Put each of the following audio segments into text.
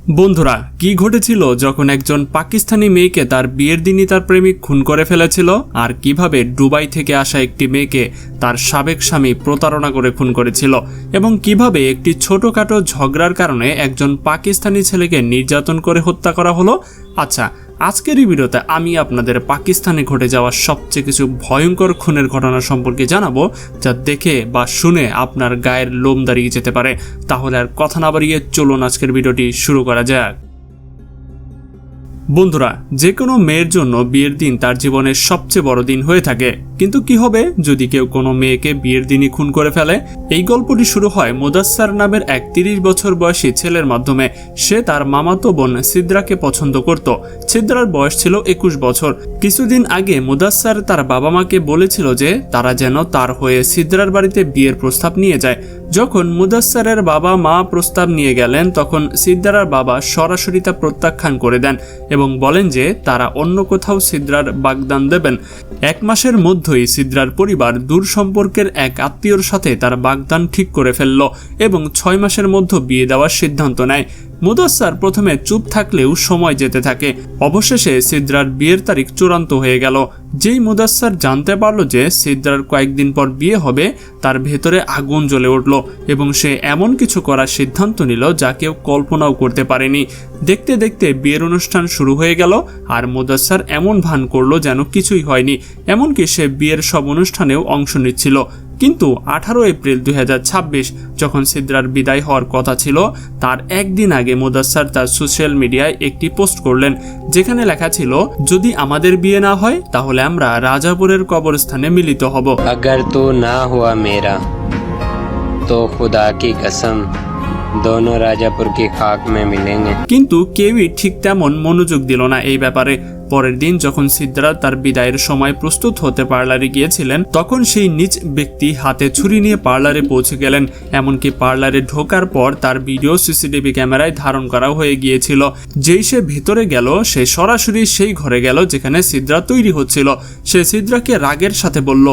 বন্ধুরা, কি ঘটেছিল যখন একজন পাকিস্তানি মেয়েকে তার বিয়ের দিনই তার প্রেমিক খুন করে ফেলেছিল, আর কিভাবে দুবাই থেকে আসা একটি মেয়েকে তার সাবেক স্বামী প্রতারণা করে খুন করেছিল, এবং কিভাবে একটি ছোটখাটো ঝগড়ার কারণে একজন পাকিস্তানি ছেলেকে নির্যাতন করে হত্যা করা হলো। আচ্ছা, আজকের এই ভিডিওতে আমি আপনাদের পাকিস্তানে ঘটে যাওয়া সবচেয়ে কিছু ভয়ঙ্কর খুনের ঘটনা সম্পর্কে জানাবো, যা দেখে বা শুনে আপনার গায়ের লোম দাঁড়িয়ে যেতে পারে। তাহলে আর কথা না বাড়িয়ে চলুন আজকের ভিডিওটি শুরু করা যাক। বন্ধুরা, যে কোনো মেয়ের জন্য বিয়ের দিন তার জীবনের সবচেয়ে বড় দিন হয়ে থাকে, কিন্তু কি হবে যদি কেউ কোনো মেয়েকে বিয়ের দিনই খুন করে ফেলে? এই গল্পটি শুরু হয় মুদাসসার নামের এক 30 বছর বয়সী ছেলের মাধ্যমে। সে তার মামাতো বোন সিদ্রাকে পছন্দ করত। সিদ্রার বয়স ছিল 21 বছর। কিছুদিন আগে মুদাসসার তার বাবা মাকে বলেছিল যে তারা যেন তার হয়ে সিদ্রার বাড়িতে বিয়ের প্রস্তাব নিয়ে যায়। যখন মুদাসসারের বাবা মা প্রস্তাব নিয়ে গেলেন, তখন সিদ্রার বাবা সরাসরি তা প্রত্যাখ্যান করে দেন এবং বলেন যে তারা অন্য কোথাও সিদ্রার বাগদান দেবেন। 1 মাসের মধ্যেই সিদ্রার পরিবার দূর সম্পর্কের এক আত্মীয়র সাথে তার বাগদান ঠিক করে ফেলল এবং 6 মাসের মধ্যে বিয়ে দেওয়ার সিদ্ধান্ত নেয়। মুদাসসার প্রথমে চুপ থাকলেও সময় যেতে থাকে। অবশেষে সিদ্রার বিয়ের তারিখ চূড়ান্ত হয়ে গেল। যেই মুদাসসার জানতে পারল যে সিদ্রার কয়েকদিন পর বিয়ে হবে, তার ভেতরে আগুন জ্বলে উঠল এবং সে এমন কিছু করার সিদ্ধান্ত নিল যা কেউ কল্পনাও করতে পারেনি। দেখতে দেখতে বিয়ের অনুষ্ঠান শুরু হয়ে গেল, আর মুদাসসার এমন ভান করলো যেন কিছুই হয়নি। এমনকি সে বিয়ের সব অনুষ্ঠানেও অংশ নিচ্ছিল। কিন্তু 18 এপ্রিল 2026 যখন সিদ্রার বিদায় হওয়ার কথা ছিল, তার একদিন আগে মুদাসসার তার সোশ্যাল মিডিয়ায় একটি পোস্ট করলেন, যেখানে লেখা ছিল, যদি আমাদের বিয়ে না হয় তাহলে আমরা রাজাপুরের কবরস্থানে মিলিত হব। अगर तो ना हुआ मेरा तो खुदा की कसम दोनों राजापुर की खाक में मिलेंगे। কিন্তু কেউই ঠিক তেমন মনোযোগ দিল না এই ব্যাপারে। পরের দিন যখন সিদ্রা তার বিদায়ের সময় প্রস্তুত হতে পার্লারে গিয়েছিলেন, তখন সেই নিজ ব্যক্তি হাতে ছুরি নিয়ে পার্লারে পৌঁছে গেলেন। এমনকি পার্লারে ঢোকার পর তার ভিডিও সিসিটিভি ক্যামেরায় ধারণ করা হয়ে গিয়েছিল। যেই সে ভেতরে গেল, সে সরাসরি সেই ঘরে গেল যেখানে সিদ্রা তৈরি হচ্ছিল। সে সিদ্রাকে রাগের সাথে বলল,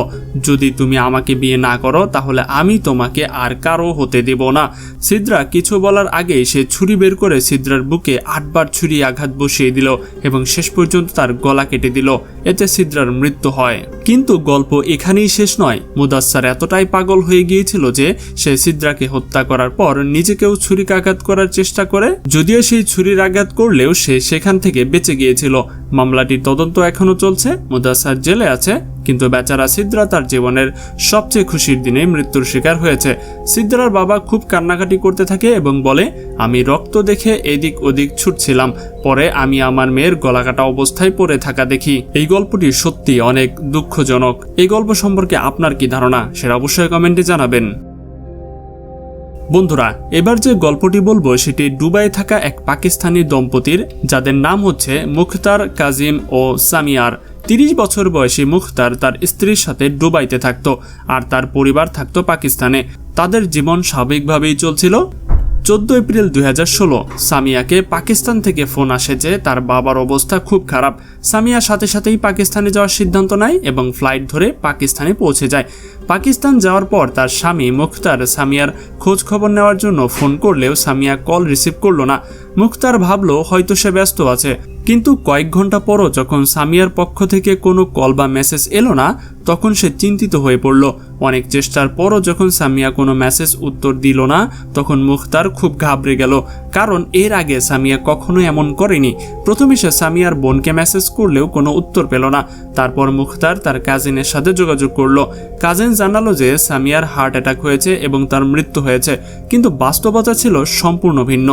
যদি তুমি আমাকে বিয়ে না করো তাহলে আমি তোমাকে আর কারো হতে দেব না। সিদ্রা কিছু বলার আগেই সে ছুরি বের করে সিদ্রার বুকে 8 বার ছুরি আঘাত বসিয়ে দিল এবং শেষ পর্যন্ত তার গলা কেটে দিল। এতে সিদ্রার মৃত্যু হয়। কিন্তু গল্প এখানেই শেষ নয়। মুদাসসার এতটাই পাগল হয়ে গিয়েছিল যে সে সিদ্রাকে হত্যা করার পর নিজেকেও ছুরিকাঘাত করার চেষ্টা করে। যদিও সেই ছুরির আঘাত করলেও সে সেখান থেকে বেঁচে গিয়েছিল। মামলাটির তদন্ত এখনো চলছে। মুদাসসার জেলে আছে, কিন্তু বেচারা সিদ্রা তার জীবনের সবচেয়ে খুশির দিনে মৃত্যুর শিকার হয়েছে। সিদ্রার বাবা খুব কান্নাকাটি করতে থাকে এবং বলে, আমি রক্ত দেখে এদিক ওদিক ছুটছিলাম, পরে আমি আমার মেয়ের গলাকাটা অবস্থায় পড়ে থাকা দেখি। এই গল্পটি সত্যি অনেক দুঃখজনক। এই গল্প সম্পর্কে আপনার কি ধারণা, সেটা অবশ্যই কমেন্টে জানাবেন। বন্ধুরা, এবার যে গল্পটি বলবো সেটি দুবাই থাকা এক পাকিস্তানি দম্পতির, যাদের নাম হচ্ছে মুখতার কাজিম ও সামিয়ার। 30 বছর বয়সী মুখতার তার স্ত্রীর সাথে দুবাইতে থাকতো, আর তার পরিবার থাকতো পাকিস্তানে। তাদের জীবন স্বাভাবিকভাবেই চলছিল। 14 এপ্রিল 2016 সামিয়াকে পাকিস্তান থেকে ফোন আসে যে তার বাবার অবস্থা খুব খারাপ। সামিয়া সাথে সাথেই পাকিস্তানে যাওয়ার সিদ্ধান্ত নেয় এবং ফ্লাইট ধরে পাকিস্তানে পৌঁছে যায়। পাকিস্তান যাওয়ার পর তার স্বামী মুখতার সামিয়ার খোঁজ খবর নেওয়ার জন্য ফোন করলেও সামিয়া কল রিসিভ করলো না। মুখতার ভাবলো হয়তো সে ব্যস্ত আছে। কিন্তু কয়েক ঘন্টা পরও যখন সামিয়ার পক্ষ থেকে কোনো কল বা মেসেজ এলো না, তখন সে চিন্তিত হয়ে পড়ল। অনেক চেষ্টার পরও যখন সামিয়া কোনো মেসেজ উত্তর দিল না, তখন মুখতার খুব ঘাবড়ে গেল, কারণ এর আগে সামিয়া কখনো এমন করেনি। প্রথমে সে সামিয়ার বোনকে মেসেজ করলেও কোনো উত্তর পেল না। তারপর মুখতার তার কাজিনের সাথে যোগাযোগ করলো। কাজিন জানালো যে সামিয়ার হার্ট অ্যাটাক হয়েছে এবং তার মৃত্যু হয়েছে, কিন্তু বাস্তবতা ছিল সম্পূর্ণ ভিন্ন।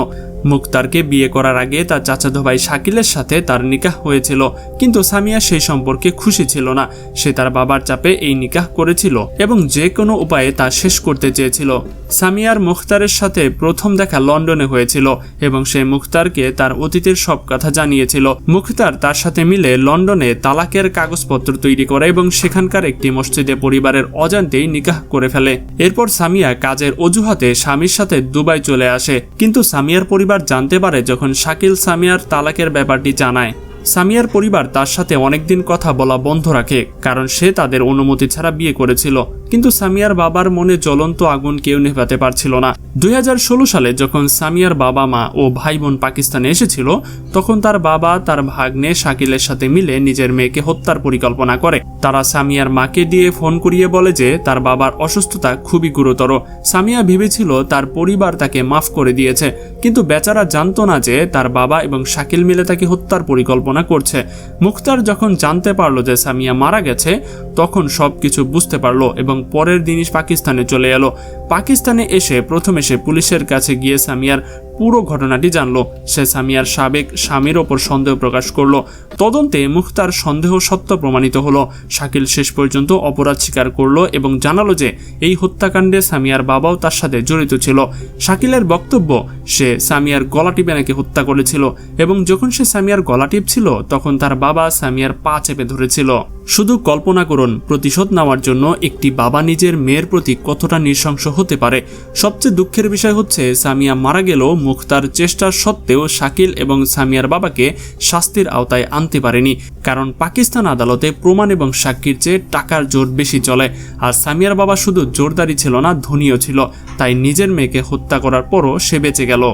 মুখতারকে বিয়ে করার আগে তার চাচাতো ভাই শাকিলের সাথে তার নিকাহ হয়েছিল, কিন্তু সামিয়া সেই সম্পর্কে খুশি ছিল না। সে তার বাবার চাপে এই নিকাহ করেছিল এবং যে কোনো উপায়ে তা শেষ করতে চেয়েছিল। সামিয়ার মুখতারের সাথে প্রথম দেখা লন্ডনে হয়েছিল এবং সে মুখতারকে তার অতীতের সব কথা জানিয়েছিল। মুখতার তার সাথে মিলে লন্ডনে তালাকের কাগজপত্র তৈরি করে এবং সেখানকার একটি মসজিদে পরিবারের অজান্তেই নিকাহ করে ফেলে। এরপর সামিয়া কাজের অজুহাতে স্বামীর সাথে দুবাই চলে আসে, কিন্তু সামিয়ার পরিবার জানতে পারে যখন শাকিল সামিয়ার তালাকের ব্যাপারটি জানায়। সামিয়ার পরিবার তার সাথে অনেকদিন কথা বলা বন্ধ রাখে, কারণ সে তাদের অনুমতি ছাড়া বিয়ে করেছিল। কিন্তু সামিয়ার বাবার মনে জ্বলন্ত আগুন কেউ নেভাতে পারছিল না। 2016 সালে যখন সামিয়ার বাবা মা ও ভাই বোন পাকিস্তানে এসেছিল, তখন তার বাবা তার ভাগ্নে শাকিলের সাথে মিলে নিজের মেয়েকে হত্যার পরিকল্পনা করে। তারা সামিয়ার মাকে দিয়ে ফোন করিয়ে বলে যে তার বাবার অসুস্থতা খুবই গুরুতর। সামিয়া ভেবেছিল তার পরিবার তাকে মাফ করে দিয়েছে, কিন্তু বেচারা জানতো না যে তার বাবা এবং শাকিল মিলে তাকে হত্যার পরিকল্পনা করছে। মুখতার যখন জানতে পারলো যে সামিয়া মারা গেছে, তখন সবকিছু বুঝতে পারলো এবং পরের দিনই পাকিস্তানে চলে এলো। পাকিস্তানে এসে প্রথমে সে পুলিশের কাছে গিয়ে সামিয়ার পুরো ঘটনাটি জানলো। সে সামিয়ার সাবেক স্বামীর ওপর সন্দেহ প্রকাশ করলো। তদন্তে মুখতার সন্দেহ সত্য প্রমাণিত হলো। শাকিল শেষ পর্যন্ত অপরাধ স্বীকার করলো এবং জানালো যে এই হত্যাকাণ্ডে সামিয়ার বাবাও তার সাথে জড়িত ছিল। শাকিলের বক্তব্য, সে সামিয়ার গলা টিপে নাকি হত্যা করেছিল এবং যখন সে সামিয়ার গলা টিপছিল তখন তার বাবা সামিয়ার পা চেপে ধরেছিল। শুধু কল্পনা করুন, প্রতিশোধ নেওয়ার জন্য একটি বাবা নিজের মেয়ের প্রতি কতটা নৃশংস হতে পারে। সবচেয়ে দুঃখের বিষয় হচ্ছে সামিয়া মারা গেলেও মুখতার চেষ্টার সত্ত্বেও শাকিল এবং সামিয়ার বাবাকে শাস্তির আওতায় আনতে পারেনি, কারণ পাকিস্তান আদালতে প্রমাণ এবং সাক্ষীর চেয়ে টাকার জোর বেশি চলে। আর সামিয়ার বাবা শুধু জোরদারি ছিল না, ধনীও ছিল। তাই নিজের মেয়েকে হত্যা করার পরও সে বেঁচে গেল।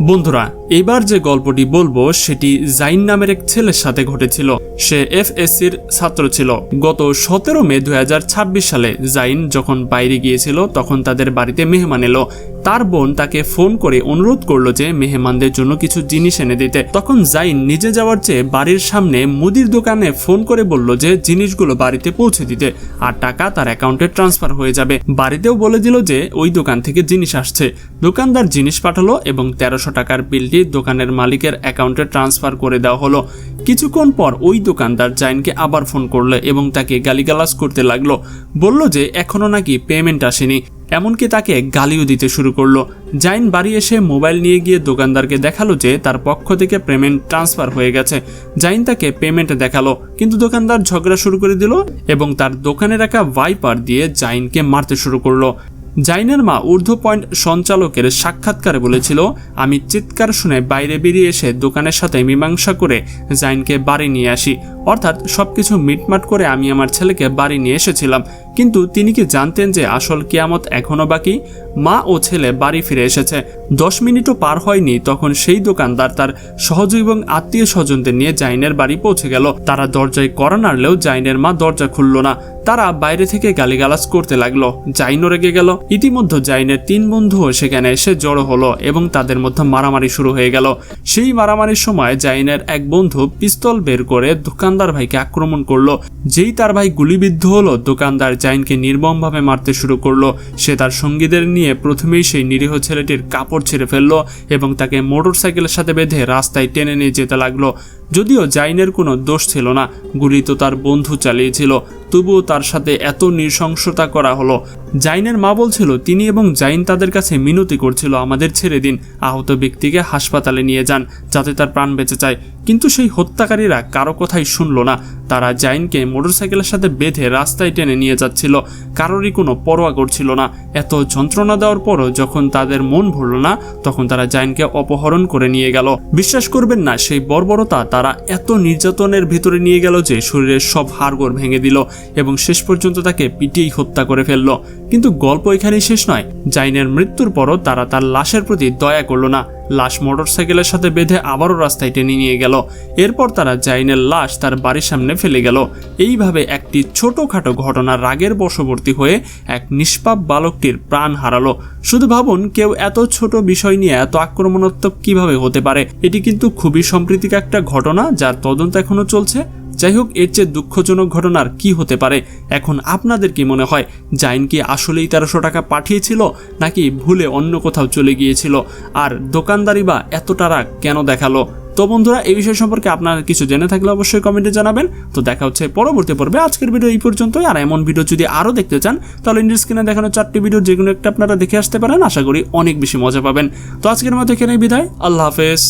বন্ধুরা, এবার যে গল্পটি বলবো সেটি জাইন নামের এক ছেলের সাথে ঘটেছিল। সে FSCর ছাত্র ছিল। গত 17 মে 2026 সালে জাইন যখন বাইরে গিয়েছিল, তখন তাদের বাড়িতে মেহমান এলো। তার বোন তাকে ফোন করে অনুরোধ করলো যে মেহমানদের জন্য কিছু জিনিস এনে দিতে। তখন জাইন নিজে যাওয়ার চেয়ে বাড়ির সামনে মুদির দোকানে ফোন করে বলল যে জিনিসগুলো বাড়িতে পৌঁছে দিতে আর টাকা তার অ্যাকাউন্টে ট্রান্সফার হয়ে যাবে। বাড়িতেও বলে দিল যে ওই দোকান থেকে জিনিস আসছে। দোকানদার জিনিস পাঠালো এবং 1300 টাকার বিলটি দোকানের মালিকের অ্যাকাউন্টে ট্রান্সফার করে দেওয়া হলো। কিছুক্ষণ পর ওই দোকানদার জাইনকে আবার ফোন করলো এবং তাকে গালিগালাজ করতে লাগলো। বলল যে এখনো নাকি পেমেন্ট আসেনি, এমনকি তাকে গালিও দিতে শুরু করলো। জাইন বাড়ি এসে মোবাইল নিয়ে গিয়ে দোকানদারকে দেখালো যে তার পক্ষ থেকে পেমেন্ট ট্রান্সফার হয়ে গেছে। জাইন তাকে পেমেন্ট দেখালো, কিন্তু দোকানদার ঝগড়া শুরু করে দিল এবং তার দোকানে রাখা ভাইপার দিয়ে জাইনকে মারতে শুরু করলো। জাইনের মা ঊর্ধ্ব পয়েন্ট সঞ্চালকের সাক্ষাৎকারে বলেছিল, আমি চিৎকার শুনে বাইরে বেরিয়ে এসে দোকানের সাথে মীমাংসা করে জাইনকে বাড়ি নিয়ে আসি। অর্থাৎ সবকিছু মিটমাট করে আমি আমার ছেলেকে বাড়ি নিয়ে এসেছিলাম। কিন্তু তিনি কি জানতেন যে আসল কিয়ামত এখনো বাকি? মা ও ছেলে বাড়ি ফিরে এসেছে। 10 মিনিটও পার হয়নি তখন সেই দোকানদার তার সহযোগী এবং আত্মীয় স্বজনদের নিয়ে জাইনের বাড়ি পৌঁছে গেল। তারা দরজায় কড়া নাড়লেও জাইনের মা দরজা খুলল না। তারা বাইরে থেকে গালিগালাজ করতে লাগলো। জাইনও রেগে গেল। ইতিমধ্যে জাইনের 3 বন্ধুও সেখানে এসে জড়ো হলো এবং তাদের মধ্যে মারামারি শুরু হয়ে গেল। সেই মারামারির সময় জাইনের এক বন্ধু পিস্তল বের করে দোকানদার ভাইকে আক্রমণ করলো। যেই তার ভাই গুলিবিদ্ধ হলো, দোকানদার জাইনকে নির্মমভাবে মারতে শুরু করলো। সে তার সঙ্গীদের নিয়ে প্রথমেই সেই নিরীহ ছেলেটির কাপড় ছেড়ে ফেললো এবং তাকে মোটরসাইকেলের সাথে বেঁধে রাস্তায় টেনে নিয়ে যেতে লাগলো। যদিও জাইনের কোনো দোষ ছিল না, গুলি তো তার বন্ধু চালিয়েছিল, তবুও তার সাথে এত নৃশংসতা করা হলো। জাইনের মা বলছিল তিনি এবং জাইন তাদের কাছে মিনতি করছিল, আমাদের ছেড়ে দিন, আহত ব্যক্তিকে হাসপাতালে নিয়ে যান যাতে তার প্রাণ বেঁচে যায়। কিন্তু সেই হত্যাকারীরা কারো কথাই শুনল না। তারা জাইনকে মোটরসাইকেলের সাথে বেঁধে রাস্তায় টেনে নিয়ে যাচ্ছিল, কারোরই কোনো পরোয়া করছিল না। এত যন্ত্রণা দেওয়ার পরও যখন তাদের মন ভরল না, তখন তারা জাইনকে অপহরণ করে নিয়ে গেল। বিশ্বাস করবেন না, সেই বর্বরতা তারা এত নির্যাতনের ভিতরে নিয়ে গেল যে শরীরের সব হাড়গোড় ভেঙে দিল এবং শেষ পর্যন্ত তাকে পিটিয়েই হত্যা করে ফেলল। কিন্তু গল্প এখানেই শেষ নয়। জাইনের মৃত্যুর পরও তারা তার লাশের প্রতি দয়া করল না। লাশ মোটরসাইকেলের সাথে বেঁধে আবারও রাস্তায় টেনে নিয়ে গেল। এরপর তারা জাইনের লাশ তার বাড়ির সামনে ফেলে গেল। এইভাবে একটি ছোটখাটো ঘটনা রাগের বশবর্তী হয়ে এক নিষ্পাপ বালকটির প্রাণ হারালো। শুধু ভাবুন, কেউ এত ছোট বিষয় নিয়ে এত আক্রমণাত্মক কিভাবে হতে পারে। এটি কিন্তু খুবই সম্প্রীতিক একটা ঘটনা, যার তদন্ত এখনো চলছে। যাই হোক, এর চেয়ে দুঃখজনক ঘটনার কি হতে পারে? এখন আপনাদের কি মনে হয়, জাইন কি আসলেই 1300 টাকা পাঠিয়েছিল নাকি ভুলে অন্য কোথাও চলে গিয়েছিল? আর দোকানদারি বা এত টাকা কেন দেখালো? তো বন্ধুরা, এই বিষয় সম্পর্কে আপনারা কিছু জেনে থাকলে অবশ্যই কমেন্টে জানাবেন। তো দেখা হচ্ছে পরবর্তী পর্বে। আজকের ভিডিও এই পর্যন্তই। আর এমন ভিডিও যদি আরও দেখতে চান তাহলে স্ক্রিনে দেখানো 4টি ভিডিও যেগুলো একটা আপনারা দেখে আসতে পারেন। আশা করি অনেক বেশি মজা পাবেন। তো আজকের মতো এখানেই বিদায়। আল্লাহ হাফেজ।